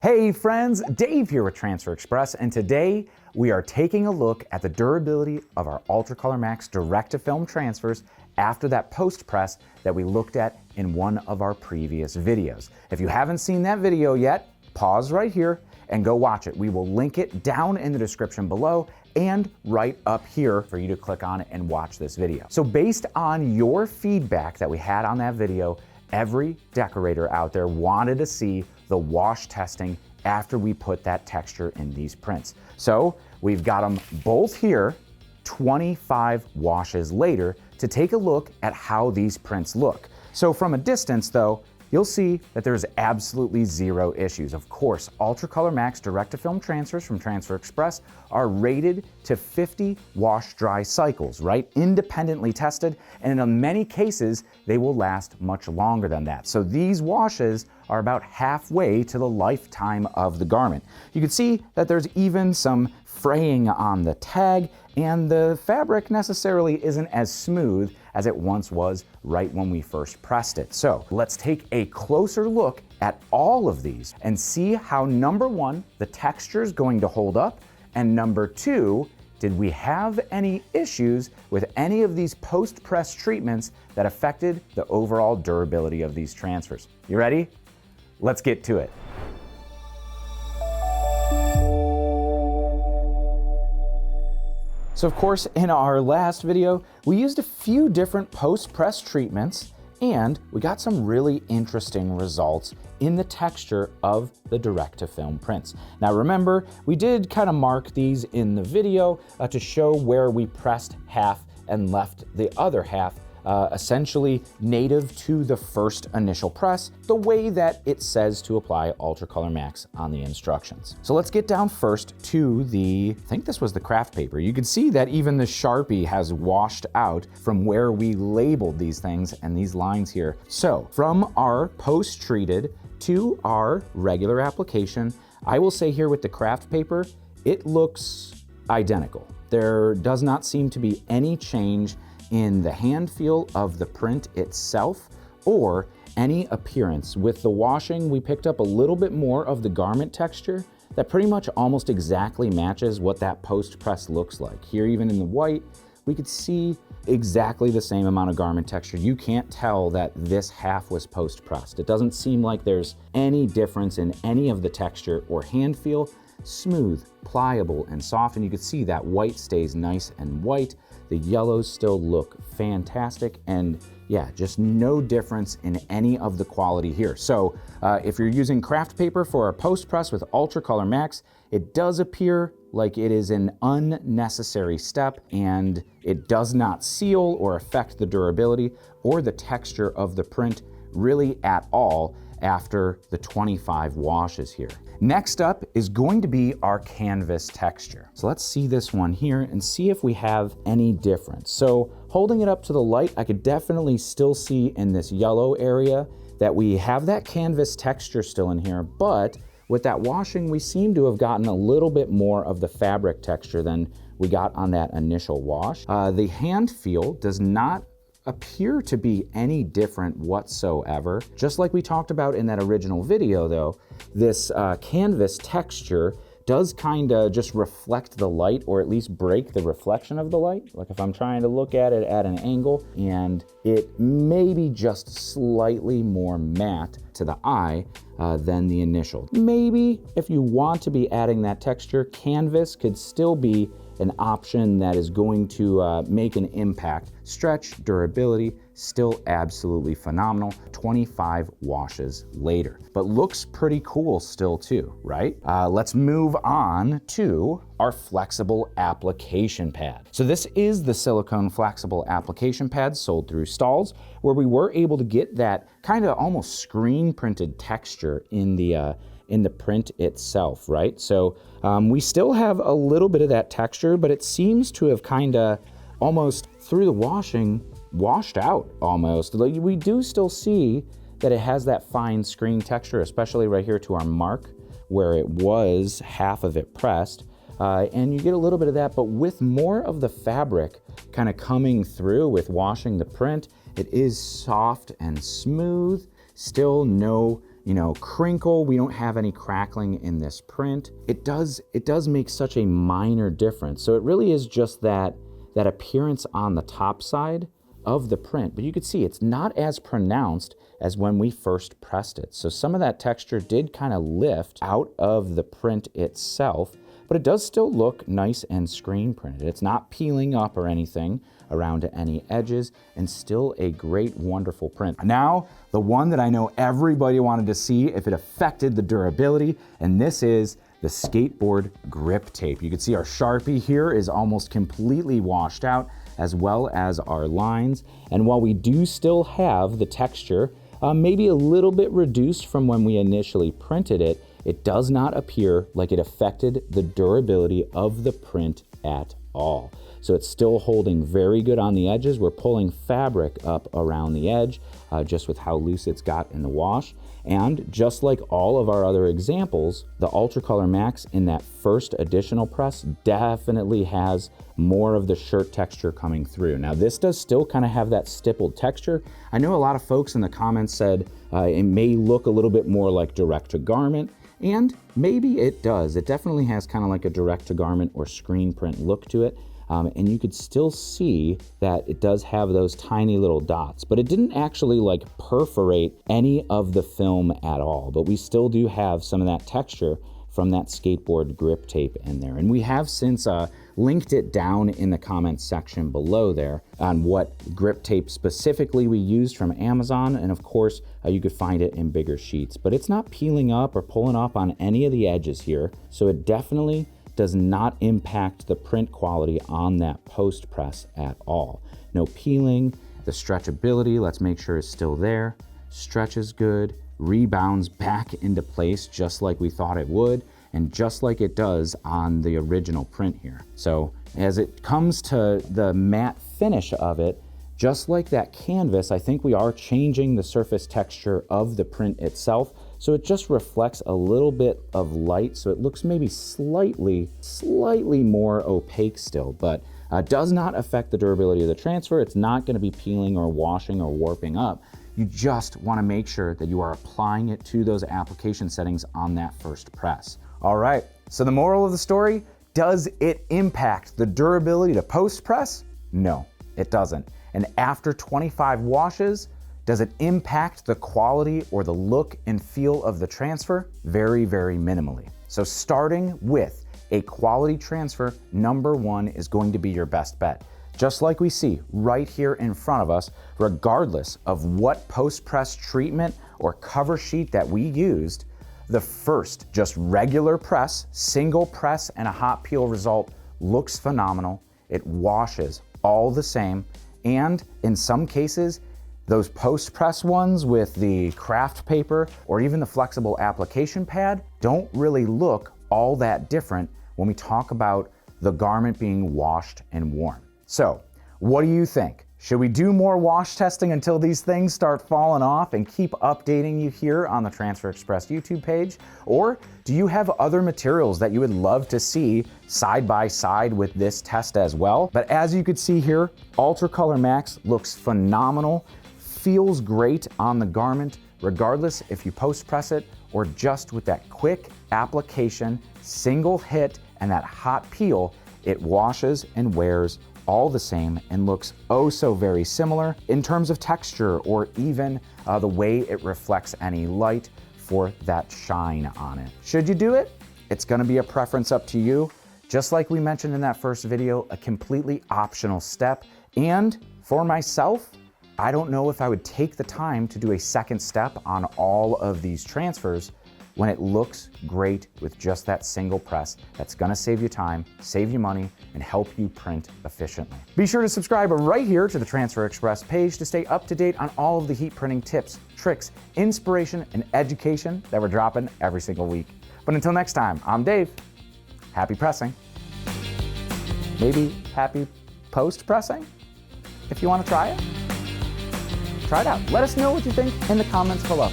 Hey friends, Dave here with Transfer Express, and today we are taking a look at the durability of our UltraColor Max direct-to-film transfers after that post-press that we looked at in one of our previous videos. If you haven't seen that video yet, pause right here and go watch it. We will link it down in the description below and right up here for you to click on it and watch this video. So based on your feedback that we had on that video, every decorator out there wanted to see the wash testing after we put that texture in these prints. So we've got them both here, 25 washes later, to take a look at how these prints look. So from a distance though, you'll see that there's absolutely zero issues. Of course, UltraColor Max direct-to-film transfers from Transfer Express are rated to 50 wash-dry cycles, right? Independently tested, and in many cases, they will last much longer than that. So these washes are about halfway to the lifetime of the garment. You can see that there's even some fraying on the tag, and the fabric necessarily isn't as smooth as it once was right when we first pressed it. So let's take a closer look at all of these and see how, number one, the texture is going to hold up, and number two, did we have any issues with any of these post-press treatments that affected the overall durability of these transfers. You ready? Let's get to it. So of course, in our last video, we used a few different post-press treatments and we got some really interesting results in the texture of the direct-to-film prints. Now remember, we did kind of mark these in the video to show where we pressed half and left the other half essentially native to the first initial press, the way that it says to apply UltraColor Max on the instructions. So let's get down first to I think this was the craft paper. You can see that even the Sharpie has washed out from where we labeled these things and these lines here. So from our post-treated to our regular application, I will say here with the craft paper, it looks identical. There does not seem to be any change in the hand feel of the print itself or any appearance. With the washing, we picked up a little bit more of the garment texture that pretty much almost exactly matches what that post-press looks like. Here, even in the white, we could see exactly the same amount of garment texture. You can't tell that this half was post-pressed. It doesn't seem like there's any difference in any of the texture or hand feel. Smooth, pliable, and soft, and you can see that white stays nice and white. The yellows still look fantastic, and yeah, just no difference in any of the quality here. So if you're using craft paper for a post-press with UltraColor Max, it does appear like it is an unnecessary step, and it does not seal or affect the durability or the texture of the print really at all after the 25 washes here. Next up is going to be our canvas texture. So let's see this one here and see if we have any difference. So holding it up to the light, I could definitely still see in this yellow area that we have that canvas texture still in here, but with that washing, we seem to have gotten a little bit more of the fabric texture than we got on that initial wash. The hand feel does not appear to be any different whatsoever. Just like we talked about in that original video though, this canvas texture does kind of just reflect the light, or at least break the reflection of the light. Like if I'm trying to look at it at an angle, and it may be just slightly more matte to the eye than the initial. Maybe if you want to be adding that texture, canvas could still be an option that is going to make an impact. Stretch, durability, still absolutely phenomenal 25 washes later. But looks pretty cool still too, right? Let's move on to our flexible application pad. So this is the silicone flexible application pad sold through Stalls, where we were able to get that kind of almost screen printed texture in the print itself, right? So we still have a little bit of that texture, but it seems to have kind of almost through the washing washed out almost. Like we do still see that it has that fine screen texture, especially right here to our mark where it was half of it pressed. And you get a little bit of that, but with more of the fabric kind of coming through with washing the print, it is soft and smooth, still no crinkle. We don't have any crackling in this print. It does make such a minor difference. So it really is just that appearance on the top side of the print, but you could see it's not as pronounced as when we first pressed it. So some of that texture did kind of lift out of the print itself, but it does still look nice and screen printed. It's not peeling up or anything around any edges, and still a great, wonderful print. Now, the one that I know everybody wanted to see if it affected the durability, and this is the Skateboard grip tape. You can see our Sharpie here is almost completely washed out, as well as our lines. And while we do still have the texture, maybe a little bit reduced from when we initially printed it, it does not appear like it affected the durability of the print at all. So it's still holding very good on the edges. We're pulling fabric up around the edge just with how loose it's got in the wash. And just like all of our other examples, the UltraColor Max in that first additional press definitely has more of the shirt texture coming through. Now this does still kind of have that stippled texture. I know a lot of folks in the comments said it may look a little bit more like direct to garment, and maybe it does. It definitely has kind of like a direct to garment or screen print look to it. And you could still see that it does have those tiny little dots, but it didn't actually like perforate any of the film at all. But we still do have some of that texture from that Skateboard grip tape in there. And we have since linked it down in the comments section below there on what grip tape specifically we used from Amazon. And of course, you could find it in bigger sheets, but it's not peeling up or pulling up on any of the edges here. So it definitely does not impact the print quality on that post press at all. No peeling. The stretchability, let's make sure is still there. Stretches good, rebounds back into place just like we thought it would, and just like it does on the original print here. So as it comes to the matte finish of it, just like that canvas, I think we are changing the surface texture of the print itself. So it just reflects a little bit of light. So it looks maybe slightly more opaque still, but does not affect the durability of the transfer. It's not gonna be peeling or washing or warping up. You just wanna make sure that you are applying it to those application settings on that first press. All right, so the moral of the story, does it impact the durability to post press? No, it doesn't. And after 25 washes, does it impact the quality or the look and feel of the transfer? Very, very minimally. So starting with a quality transfer, number one is going to be your best bet. Just like we see right here in front of us, regardless of what post-press treatment or cover sheet that we used, the first just regular press, single press and a hot peel result looks phenomenal. It washes all the same. And in some cases, those post-press ones with the craft paper or even the flexible application pad don't really look all that different when we talk about the garment being washed and worn. So what do you think? Should we do more wash testing until these things start falling off and keep updating you here on the Transfer Express YouTube page? Or do you have other materials that you would love to see side by side with this test as well? But as you could see here, UltraColor Max looks phenomenal, feels great on the garment, regardless if you post press it or just with that quick application, single hit, and that hot peel, it washes and wears all the same and looks oh so very similar in terms of texture or even the way it reflects any light for that shine on it. Should you do it? It's gonna be a preference up to you. Just like we mentioned in that first video, a completely optional step. And for myself, I don't know if I would take the time to do a second step on all of these transfers when it looks great with just that single press. That's gonna save you time, save you money, and help you print efficiently. Be sure to subscribe right here to the Transfer Express page to stay up to date on all of the heat printing tips, tricks, inspiration, and education that we're dropping every single week. But until next time, I'm Dave. Happy pressing. Maybe happy post-pressing, if you wanna try it. Try it out. Let us know what you think in the comments below.